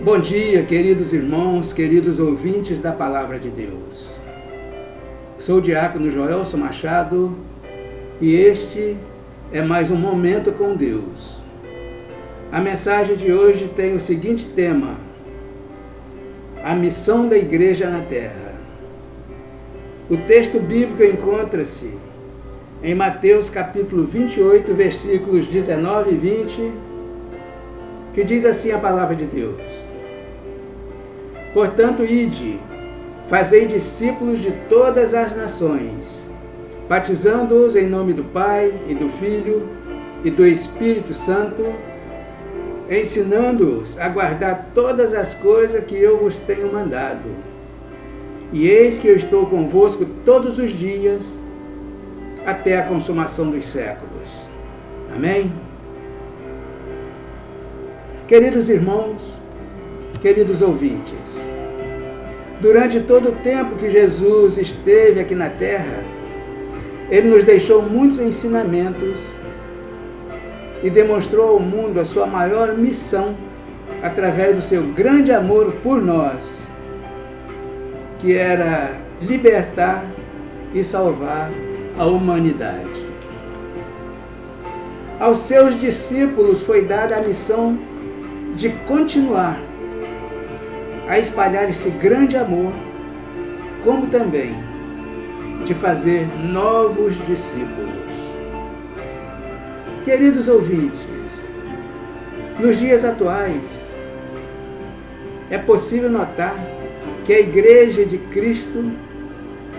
Bom dia, queridos irmãos, queridos ouvintes da Palavra de Deus. Sou o diácono Joelson Machado e este é mais um Momento com Deus. A mensagem de hoje tem o seguinte tema: a missão da Igreja na Terra. O texto bíblico encontra-se em Mateus capítulo 28, versículos 19 e 20, que diz assim a Palavra de Deus: Portanto, ide, fazei discípulos de todas as nações, batizando-os em nome do Pai e do Filho e do Espírito Santo, ensinando-os a guardar todas as coisas que eu vos tenho mandado. E eis que eu estou convosco todos os dias, até a consumação dos séculos. Amém? Queridos irmãos, queridos ouvintes, durante todo o tempo que Jesus esteve aqui na Terra, Ele nos deixou muitos ensinamentos e demonstrou ao mundo a sua maior missão através do seu grande amor por nós, que era libertar e salvar a humanidade. Aos seus discípulos foi dada a missão de continuar a espalhar esse grande amor, como também de fazer novos discípulos. Queridos ouvintes, nos dias atuais, é possível notar que a Igreja de Cristo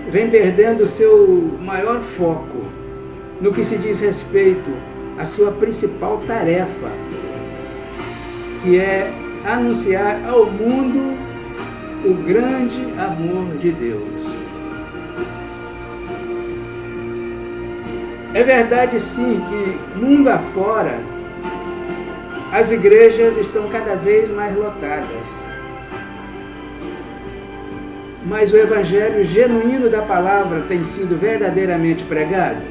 vem perdendo o seu maior foco no que se diz respeito à sua principal tarefa, que é anunciar ao mundo o grande amor de Deus. É verdade sim que mundo afora as igrejas estão cada vez mais lotadas, mas o evangelho genuíno da palavra tem sido verdadeiramente pregado?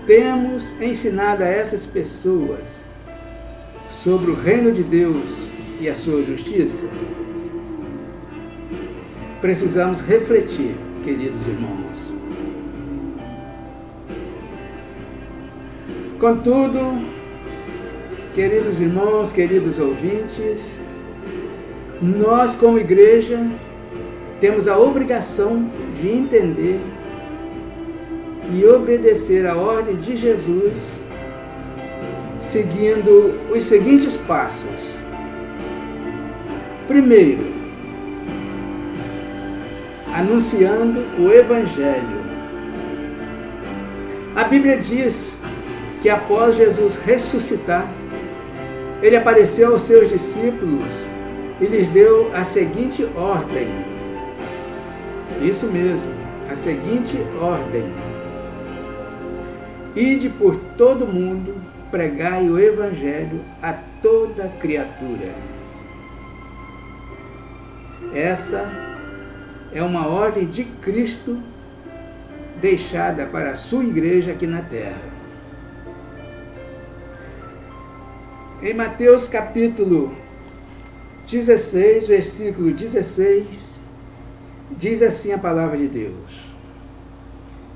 Temos ensinado a essas pessoas sobre o reino de Deus e a sua justiça? Precisamos refletir, queridos irmãos. Contudo, queridos irmãos, queridos ouvintes, nós como igreja temos a obrigação de entender e obedecer à ordem de Jesus, seguindo os seguintes passos. Primeiro, anunciando o Evangelho. A Bíblia diz que após Jesus ressuscitar, Ele apareceu aos seus discípulos e lhes deu a seguinte ordem. Isso mesmo, a seguinte ordem: ide por todo mundo, pregai o Evangelho a toda criatura. Essa é uma ordem de Cristo deixada para a sua igreja aqui na terra. Em Mateus capítulo 16, versículo 16, diz assim a palavra de Deus: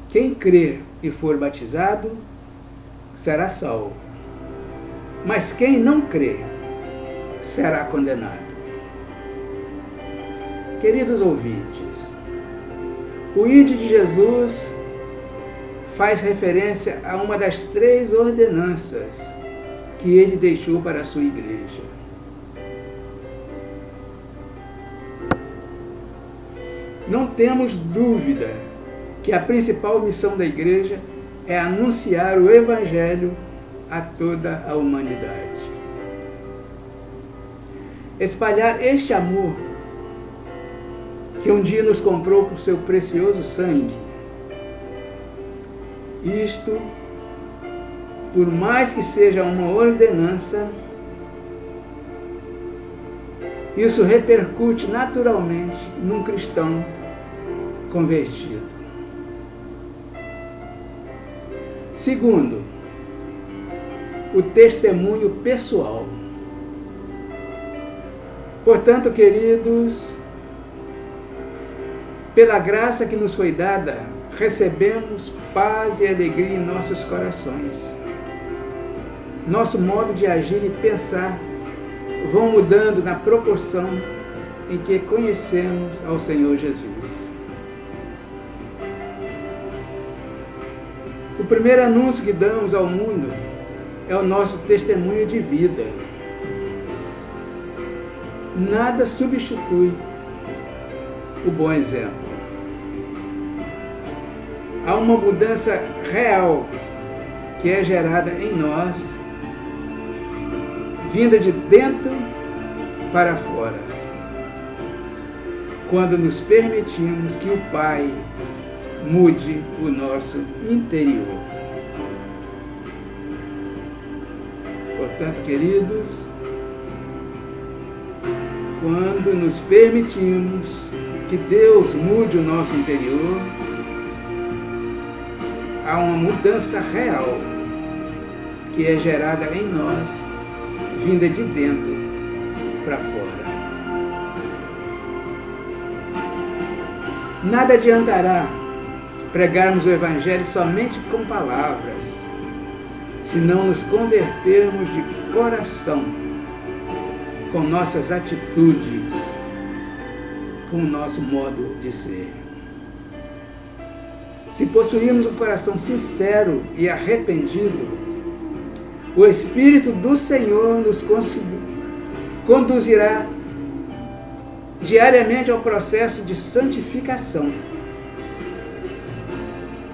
quem crer e for batizado será salvo, mas quem não crer será condenado. Queridos ouvintes, o ide de Jesus faz referência a uma das 3 ordenanças que Ele deixou para a sua igreja. Não temos dúvida que a principal missão da igreja é anunciar o Evangelho a toda a humanidade. Espalhar este amor que um dia nos comprou com seu precioso sangue. Isto, por mais que seja uma ordenança, isso repercute naturalmente num cristão convertido. Segundo, o testemunho pessoal. Portanto, queridos, pela graça que nos foi dada, recebemos paz e alegria em nossos corações. Nosso modo de agir e pensar vão mudando na proporção em que conhecemos ao Senhor Jesus. O primeiro anúncio que damos ao mundo é o nosso testemunho de vida. Nada substitui o bom exemplo. Há uma mudança real que é gerada em nós, vinda de dentro para fora, quando nos permitimos que o Pai mude o nosso interior. Portanto, queridos, quando nos permitimos que Deus mude o nosso interior, há uma mudança real que é gerada em nós, vinda de dentro para fora. Nada adiantará pregarmos o Evangelho somente com palavras, se não nos convertermos de coração, com nossas atitudes, com o nosso modo de ser. Se possuirmos um coração sincero e arrependido, o Espírito do Senhor nos conduzirá diariamente ao processo de santificação,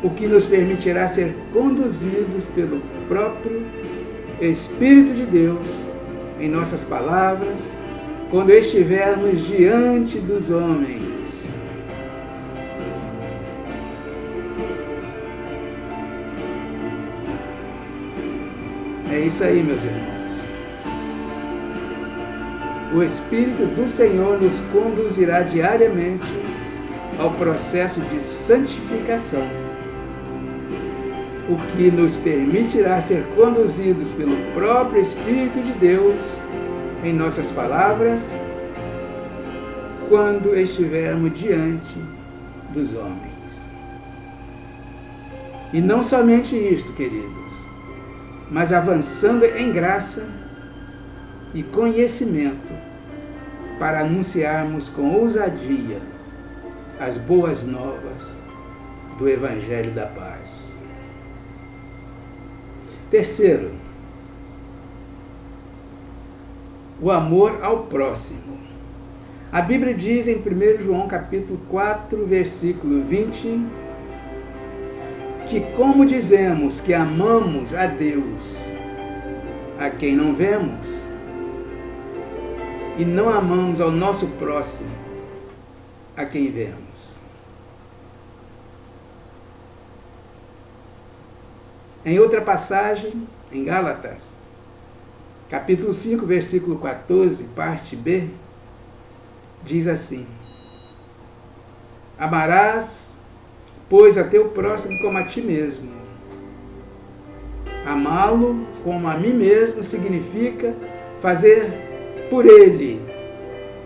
o que nos permitirá ser conduzidos pelo próprio Espírito de Deus em nossas palavras, quando estivermos diante dos homens. É isso aí, meus irmãos. O Espírito do Senhor nos conduzirá diariamente ao processo de santificação, o que nos permitirá ser conduzidos pelo próprio Espírito de Deus em nossas palavras, quando estivermos diante dos homens. E não somente isto, queridos, mas avançando em graça e conhecimento para anunciarmos com ousadia as boas novas do Evangelho da Paz. Terceiro, o amor ao próximo. A Bíblia diz em 1 João capítulo 4, versículo 20, que como dizemos que amamos a Deus, a quem não vemos, e não amamos ao nosso próximo, a quem vemos. Em outra passagem, em Gálatas, capítulo 5, versículo 14, parte B, diz assim: amarás, pois, a teu próximo como a ti mesmo. Amá-lo como a mim mesmo significa fazer por ele,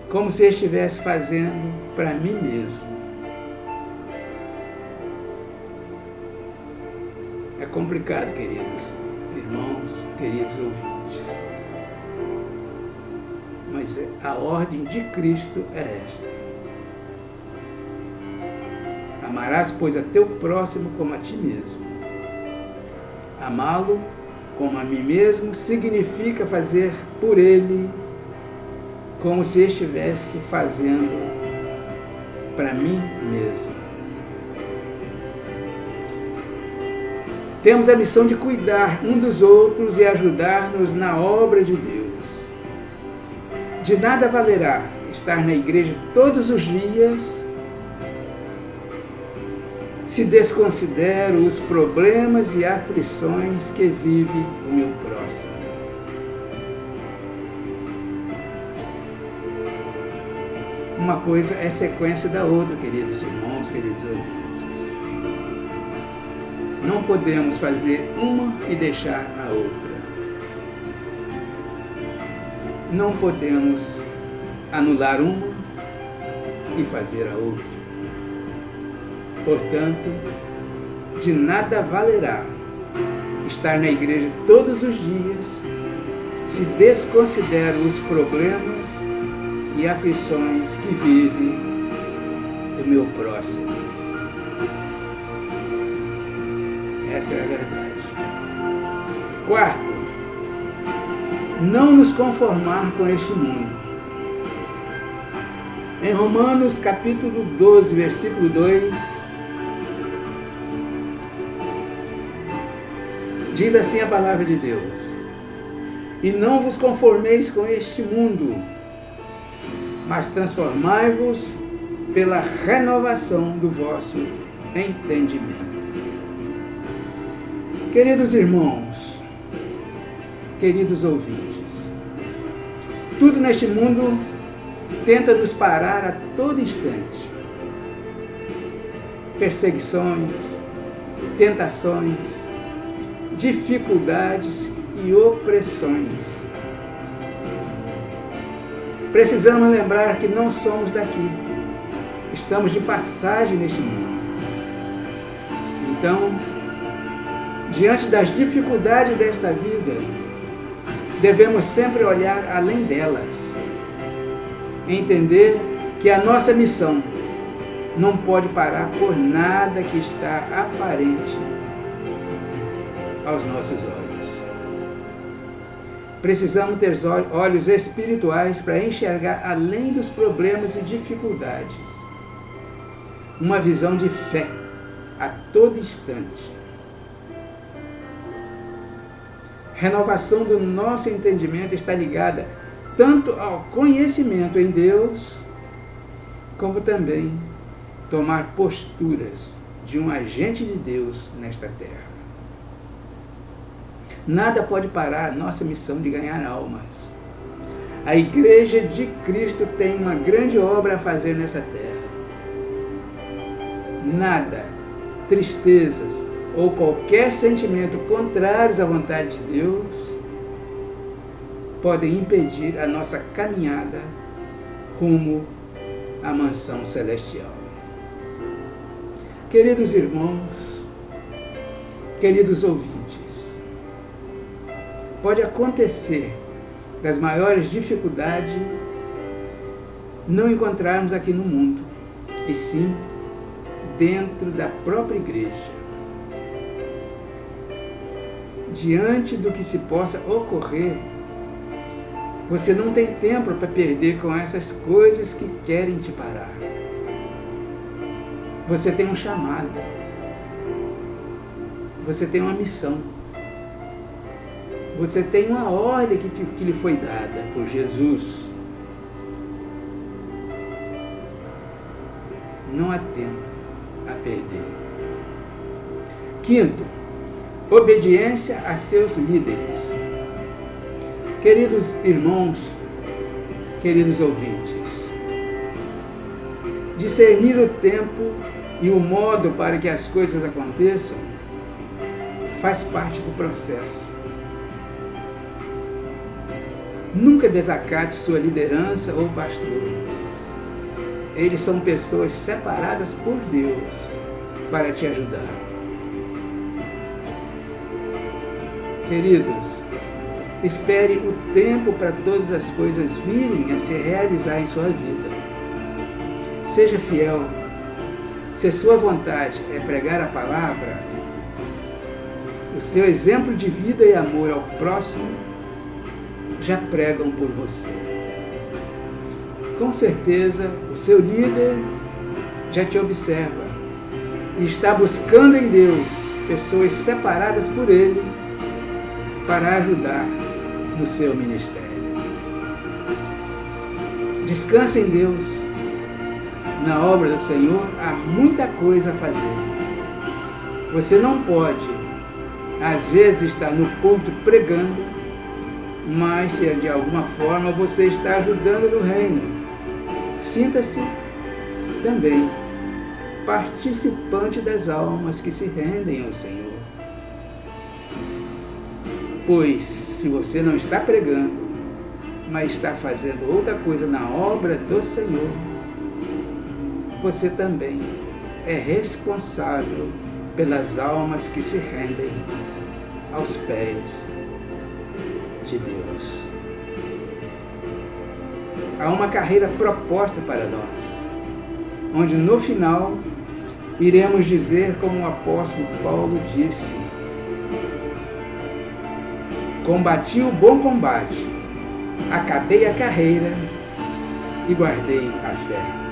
como se estivesse fazendo para mim mesmo. É complicado, queridos irmãos, queridos ouvintes. Mas a ordem de Cristo é esta: amarás, pois, a teu próximo como a ti mesmo. Amá-lo como a mim mesmo significa fazer por ele como se estivesse fazendo para mim mesmo. Temos a missão de cuidar um dos outros e ajudar-nos na obra de Deus. De nada valerá estar na igreja todos os dias se desconsidero os problemas e aflições que vive o meu próximo. Uma coisa é sequência da outra, queridos irmãos, queridos ouvintes. Não podemos fazer uma e deixar a outra. Não podemos anular uma e fazer a outra. Portanto, de nada valerá estar na igreja todos os dias se desconsidero os problemas e aflições que vive o meu próximo. Essa é a verdade. Quarto, não nos conformar com este mundo. Em Romanos capítulo 12, versículo 2, diz assim a palavra de Deus: e não vos conformeis com este mundo, mas transformai-vos pela renovação do vosso entendimento. Queridos irmãos, queridos ouvintes, tudo neste mundo tenta nos parar a todo instante. Perseguições, tentações, dificuldades e opressões. Precisamos lembrar que não somos daqui. Estamos de passagem neste mundo. Então, diante das dificuldades desta vida, devemos sempre olhar além delas. Entender que a nossa missão não pode parar por nada que está aparente aos nossos olhos. Precisamos ter olhos espirituais para enxergar além dos problemas e dificuldades. Uma visão de fé a todo instante. Renovação do nosso entendimento está ligada tanto ao conhecimento em Deus, como também tomar posturas de um agente de Deus nesta terra. Nada pode parar a nossa missão de ganhar almas. A Igreja de Cristo tem uma grande obra a fazer nessa terra. Nada, tristezas ou qualquer sentimento contrários à vontade de Deus podem impedir a nossa caminhada rumo à mansão celestial. Queridos irmãos, queridos ouvintes, pode acontecer das maiores dificuldades não encontrarmos aqui no mundo, e sim dentro da própria igreja. Diante do que se possa ocorrer, você não tem tempo para perder com essas coisas que querem te parar. Você tem um chamado. Você tem uma missão. Você tem uma ordem que lhe foi dada por Jesus. Não há tempo a perder. Quinto, obediência a seus líderes. Queridos irmãos, queridos ouvintes, discernir o tempo e o modo para que as coisas aconteçam faz parte do processo. Nunca desacate sua liderança ou pastor. Eles são pessoas separadas por Deus para te ajudar. Queridos, espere o tempo para todas as coisas virem a se realizar em sua vida. Seja fiel. Se a sua vontade é pregar a palavra, o seu exemplo de vida e amor ao próximo já pregam por você. Com certeza, o seu líder já te observa e está buscando em Deus pessoas separadas por Ele para ajudar no seu ministério. Descanse em Deus. Na obra do Senhor há muita coisa a fazer. Você não pode, às vezes, estar no púlpito pregando, mas se de alguma forma você está ajudando no reino, sinta-se também participante das almas que se rendem ao Senhor. Pois, se você não está pregando, mas está fazendo outra coisa na obra do Senhor, você também é responsável pelas almas que se rendem aos pés de Deus. Há uma carreira proposta para nós, onde no final iremos dizer como o apóstolo Paulo disse: combati o bom combate, acabei a carreira e guardei a fé.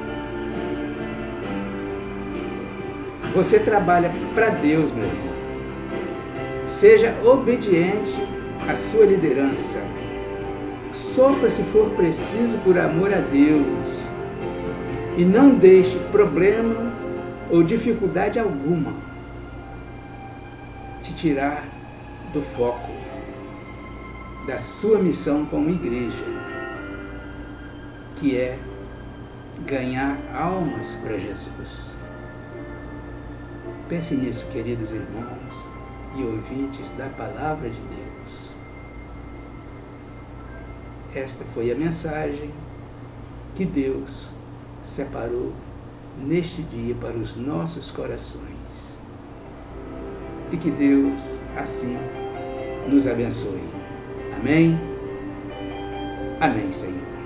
Você trabalha para Deus, meu irmão. Seja obediente à sua liderança. Sofra se for preciso por amor a Deus. E não deixe problema ou dificuldade alguma te tirar do foco da sua missão como igreja, que é ganhar almas para Jesus. Pense nisso, queridos irmãos e ouvintes da Palavra de Deus. Esta foi a mensagem que Deus separou neste dia para os nossos corações. E que Deus, assim, nos abençoe. Amém? Amém, Senhor.